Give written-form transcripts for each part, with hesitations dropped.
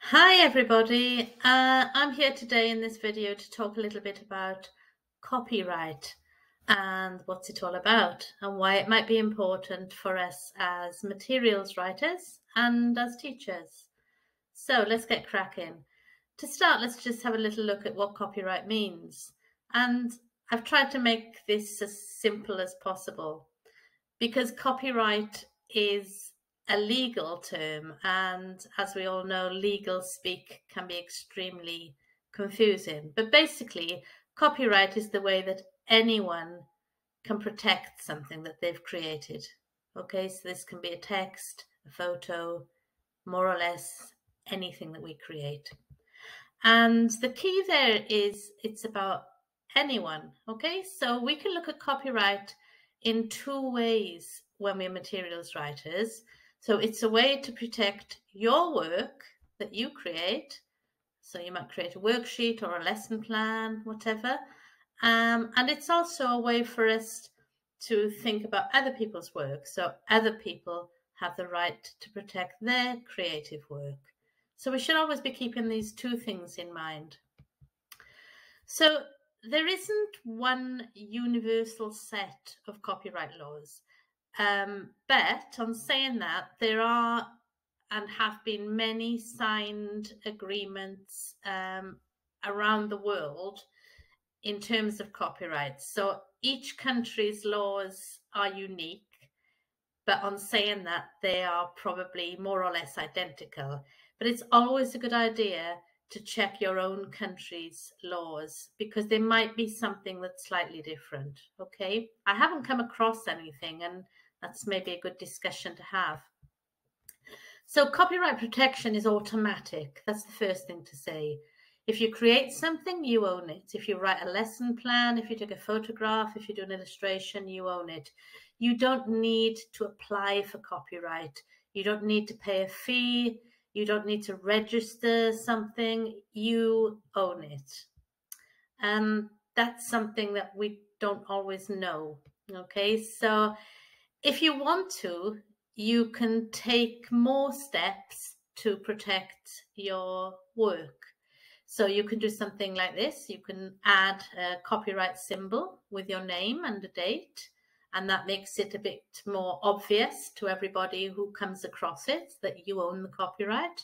Hi everybody, I'm here today in this video to talk a little bit about copyright and what's it all about and why it might be important for us as materials writers and as teachers. So let's get cracking. To start, let's just have a little look at what copyright means. And I've tried to make this as simple as possible because copyright is a legal term, and as we all know, legal speak can be extremely confusing. But basically, copyright is the way that anyone can protect something that they've created. Okay, so this can be a text, a photo, more or less anything that we create. And the key there is it's about anyone. Okay, so we can look at copyright in two ways when we're materials writers. So it's a way to protect your work that you create. So you might create a worksheet or a lesson plan, whatever. And it's also a way for us to think about other people's work. So other people have the right to protect their creative work. So we should always be keeping these two things in mind. So there isn't one universal set of copyright laws. But on saying that, there are and have been many signed agreements around the world in terms of copyright. So each country's laws are unique, but on saying that, they are probably more or less identical. But it's always a good idea to check your own country's laws because there might be something that's slightly different. Okay, I haven't come across anything, and that's maybe a good discussion to have. So copyright protection is automatic. That's the first thing to say. If you create something, you own it. If you write a lesson plan, if you take a photograph, if you do an illustration, you own it. You don't need to apply for copyright. You don't need to pay a fee. You don't need to register something. You own it. That's something that we don't always know. Okay, so if you want to, you can take more steps to protect your work. So you can do something like this. You can add a copyright symbol with your name and a date, and that makes it a bit more obvious to everybody who comes across it that you own the copyright.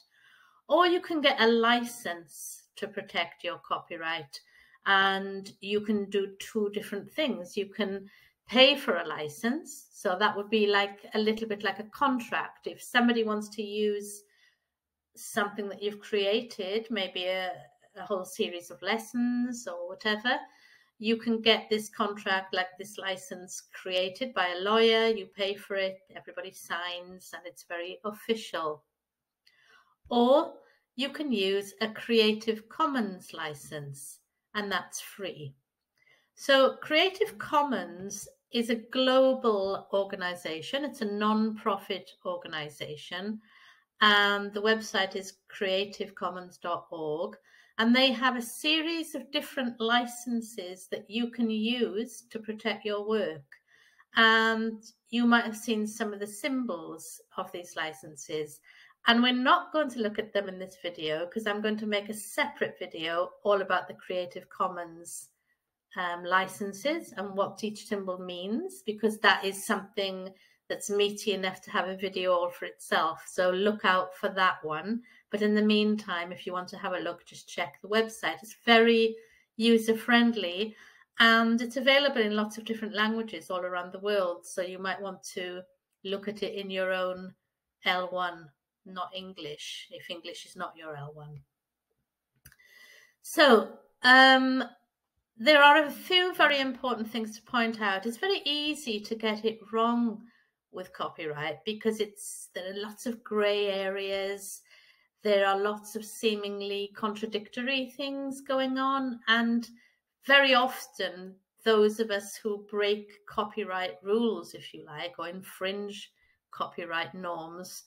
Or you can get a license to protect your copyright, and you can do two different things. You can pay for a license. So that would be like a little bit like a contract. If somebody wants to use something that you've created, maybe a whole series of lessons or whatever, you can get this contract, like this license, created by a lawyer. You pay for it, everybody signs, and it's very official. Or you can use a Creative Commons license, and that's free. So Creative Commons is a global organization. It's a non-profit organization, and the website is creativecommons.org, and they have a series of different licenses that you can use to protect your work. And you might have seen some of the symbols of these licenses. And we're not going to look at them in this video because I'm going to make a separate video all about the Creative Commons licenses and what each symbol means, because that is something that's meaty enough to have a video all for itself. So look out for that one. But in the meantime, if you want to have a look, just check the website. It's very user-friendly, and it's available in lots of different languages all around the world. So you might want to look at it in your own L1, not English, if English is not your L1. So there are a few very important things to point out. It's very easy to get it wrong with copyright because there are lots of grey areas. There are lots of seemingly contradictory things going on, and very often those of us who break copyright rules, if you like, or infringe copyright norms,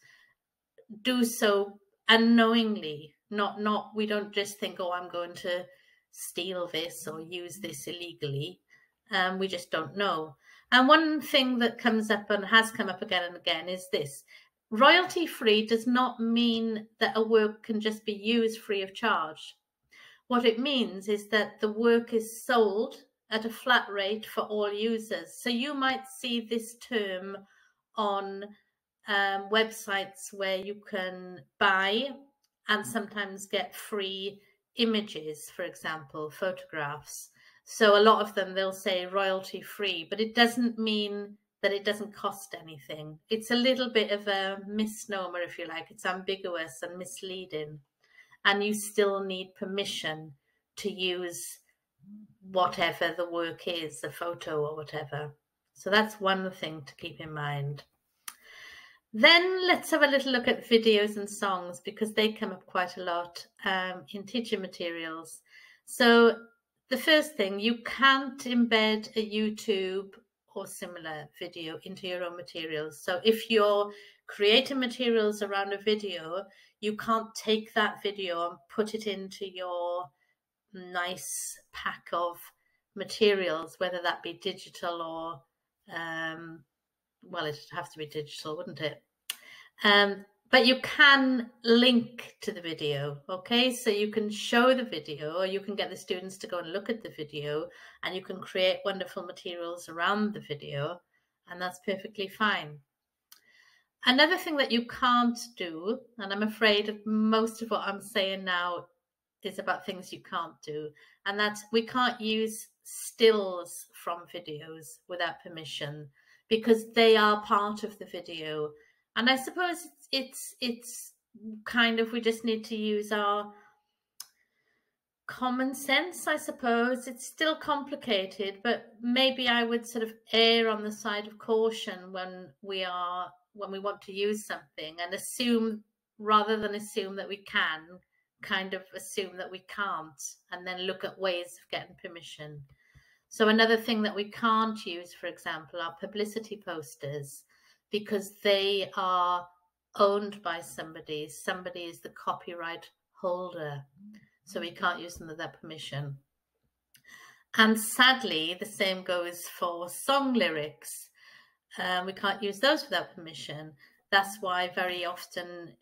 do so unknowingly. We don't just think, oh, I'm going to steal this or use this illegally. We just don't know. And one thing that comes up and has come up again and again is this. Royalty free does not mean that a work can just be used free of charge. What it means is that the work is sold at a flat rate for all users. So you might see this term on websites where you can buy and sometimes get free images, for example, photographs. So a lot of them, they'll say royalty free, but it doesn't mean that it doesn't cost anything. It's a little bit of a misnomer, if you like. It's ambiguous and misleading. And you still need permission to use whatever the work is, the photo or whatever. So that's one thing to keep in mind. Then let's have a little look at videos and songs, because they come up quite a lot in teaching materials. So the first thing, you can't embed a YouTube or similar video into your own materials. So if you're creating materials around a video, you can't take that video and put it into your nice pack of materials, whether that be digital or, well, it'd have to be digital, wouldn't it? But you can link to the video, okay? So you can show the video, or you can get the students to go and look at the video, and you can create wonderful materials around the video, and that's perfectly fine. Another thing that you can't do, and I'm afraid most of what I'm saying now is about things you can't do, and that's we can't use stills from videos without permission, because they are part of the video. And I suppose it's kind of, we just need to use our common sense, I suppose. It's still complicated, but maybe I would sort of err on the side of caution when we want to use something, and assume, rather than assume that we can, kind of assume that we can't, and then look at ways of getting permission. So another thing that we can't use, for example, are publicity posters, because they are owned by somebody. Somebody is the copyright holder, so we can't use them without permission. And sadly, the same goes for song lyrics. We can't use those without permission. That's why very often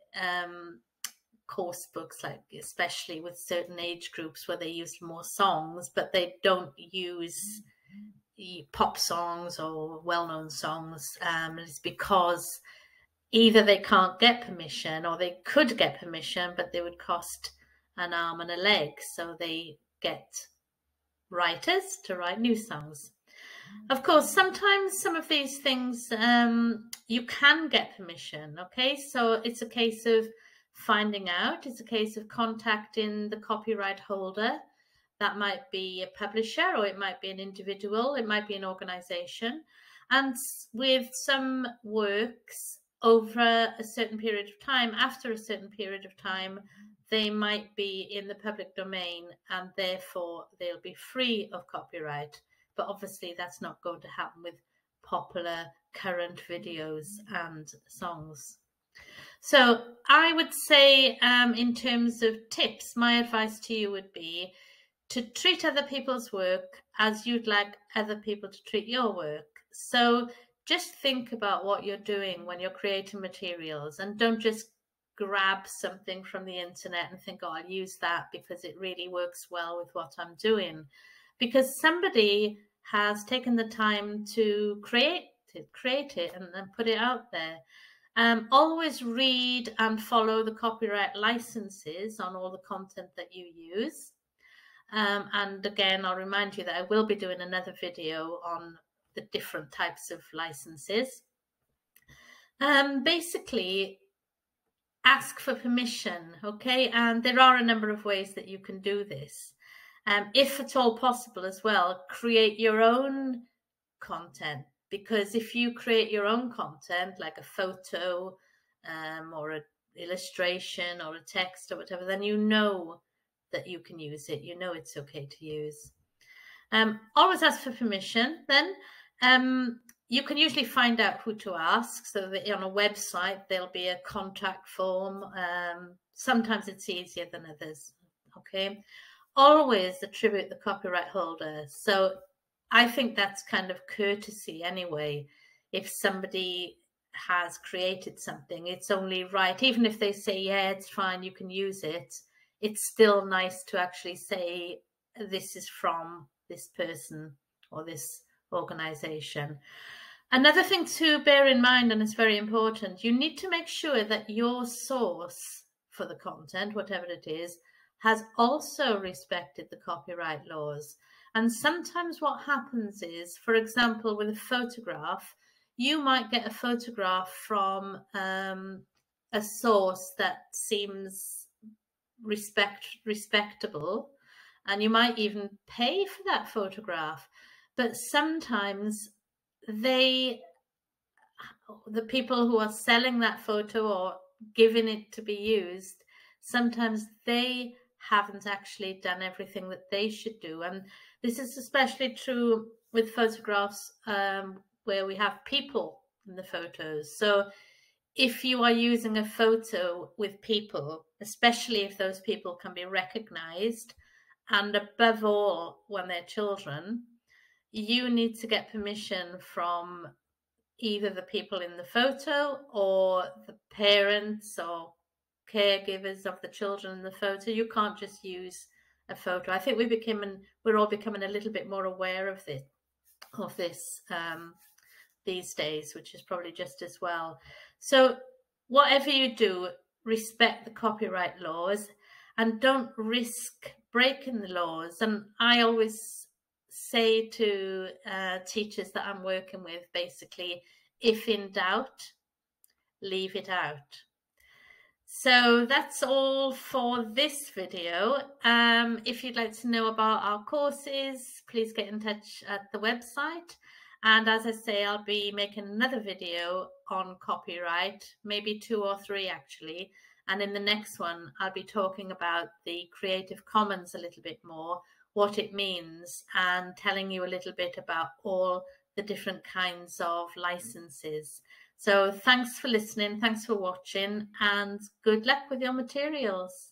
course books, like especially with certain age groups where they use more songs, but they don't use pop songs or well-known songs, it's because either they can't get permission, or they could get permission but they would cost an arm and a leg, so they get writers to write new songs. Of course, sometimes some of these things you can get permission, okay? So it's a case of finding out, it's a case of contacting the copyright holder. That might be a publisher, or it might be an individual, it might be an organization. And with some works, over a certain period of time, after a certain period of time, they might be in the public domain, and therefore they'll be free of copyright. But obviously that's not going to happen with popular current videos and songs. So I would say, in terms of tips, my advice to you would be to treat other people's work as you'd like other people to treat your work. So just think about what you're doing when you're creating materials, and don't just grab something from the internet and think, oh, I'll use that because it really works well with what I'm doing. Because somebody has taken the time to create it and then put it out there. Always read and follow the copyright licenses on all the content that you use. And again, I'll remind you that I will be doing another video on the different types of licenses. Basically, ask for permission, okay? And there are a number of ways that you can do this. If at all possible as well, create your own content, because if you create your own content, like a photo or an illustration or a text or whatever, then you know that you can use it. You know it's okay to use. Always ask for permission. Then you can usually find out who to ask, so that on a website there'll be a contact form. Sometimes it's easier than others, okay? Always attribute the copyright holder. So I think that's kind of courtesy anyway. If somebody has created something, it's only right, even if they say, yeah, it's fine, you can use it, it's still nice to actually say, this is from this person or this organization. Another thing to bear in mind, and it's very important, you need to make sure that your source for the content, whatever it is, has also respected the copyright laws. And sometimes what happens is, for example, with a photograph, you might get a photograph from a source that seems respectable, and you might even pay for that photograph. But sometimes the people who are selling that photo or giving it to be used, sometimes they haven't actually done everything that they should do. And this is especially true with photographs where we have people in the photos. So if you are using a photo with people, especially if those people can be recognized, and above all, when they're children, you need to get permission from either the people in the photo or the parents or caregivers of the children in the photo. You can't just use a photo. I think we're all becoming a little bit more aware of this these days, which is probably just as well. So whatever you do, respect the copyright laws and don't risk breaking the laws. And I always say to teachers that I'm working with, basically, if in doubt, leave it out. So that's all for this video. If you'd like to know about our courses, please get in touch at the website. And as I say, I'll be making another video on copyright, maybe 2 or 3 actually. And in the next one, I'll be talking about the Creative Commons a little bit more, what it means, and telling you a little bit about all the different kinds of licenses. So thanks for listening, thanks for watching, and good luck with your materials.